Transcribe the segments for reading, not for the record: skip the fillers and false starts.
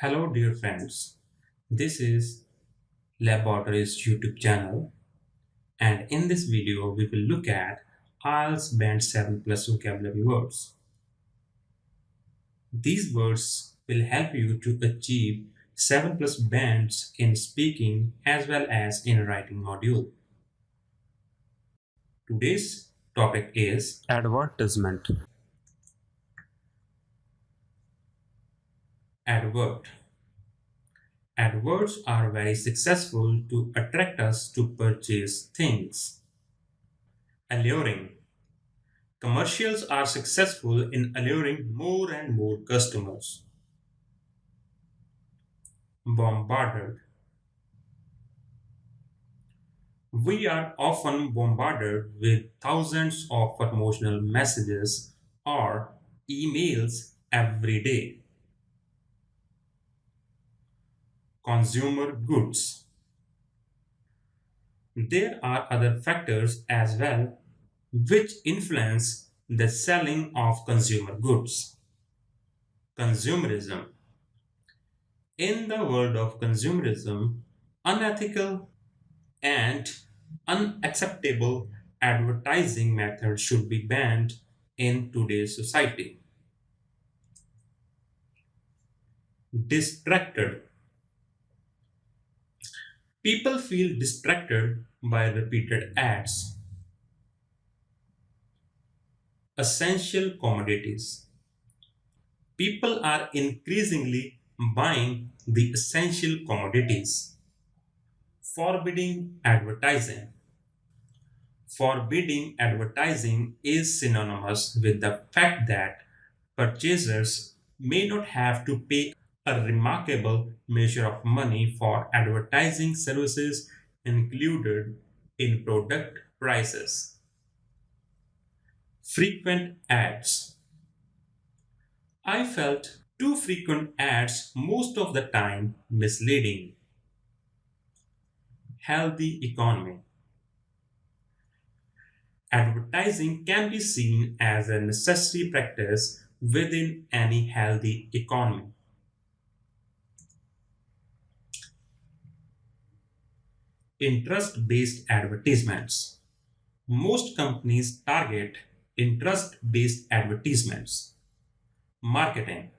Hello, dear friends. This is Laboratories YouTube channel, and in this video, we will look at IELTS Band 7 plus vocabulary words. These words will help you to achieve 7 plus bands in speaking as well as in writing module. Today's topic is advertisement. Advert. Adverts are very successful to attract us to purchase things. Alluring. Commercials are successful in alluring more and more customers. Bombarded. We are often bombarded with thousands of promotional messages or emails every day. Consumer goods. There are other factors as well which influence the selling of consumer goods. Consumerism. In the world of consumerism, unethical and unacceptable advertising methods should be banned in today's society. Distracted. People feel distracted by repeated ads. Essential commodities. People are increasingly buying the essential commodities. Forbidding advertising. Forbidding advertising is synonymous with the fact that purchasers may not have to pay a remarkable measure of money for advertising services included in product prices. Frequent ads. I felt too frequent ads most of the time misleading. Healthy economy. Advertising can be seen as a necessary practice within any healthy economy. Interest-based advertisements. Most companies target interest-based advertisements. Marketing.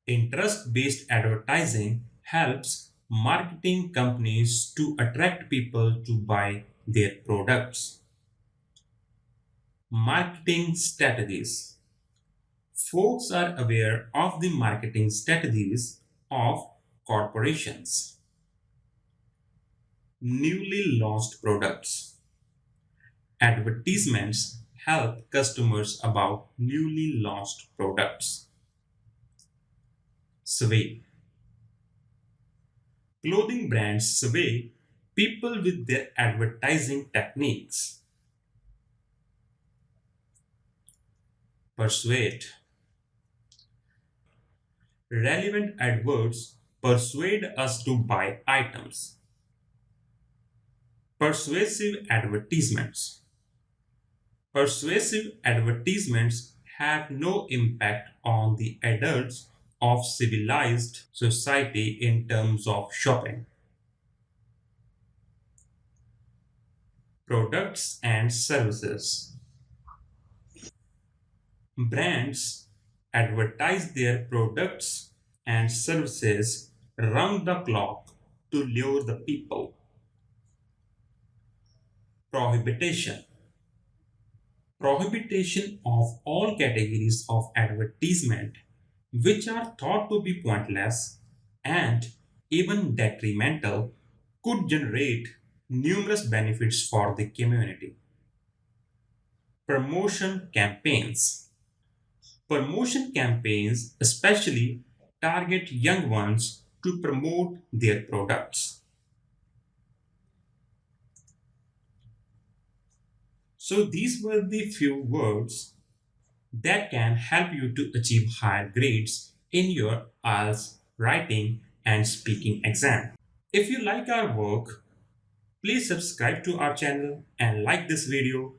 Interest-based advertising helps marketing companies to attract people to buy their products. Marketing strategies. Folks are aware of the marketing strategies of corporations. Newly launched products. Advertisements help customers about newly launched products. Sway. Clothing brands sway people with their advertising techniques. Persuade. Relevant adverts persuade us to buy items. Persuasive advertisements. Persuasive advertisements have no impact on the adults of civilized society in terms of shopping. Products and services. Brands advertise their products and services round the clock to lure the people. Prohibition. Prohibition of all categories of advertisement which are thought to be pointless and even detrimental could generate numerous benefits for the community. Promotion campaigns. Promotion campaigns especially target young ones to promote their products. So these were the few words that can help you to achieve higher grades in your IELTS writing and speaking exam. If you like our work, please subscribe to our channel and like this video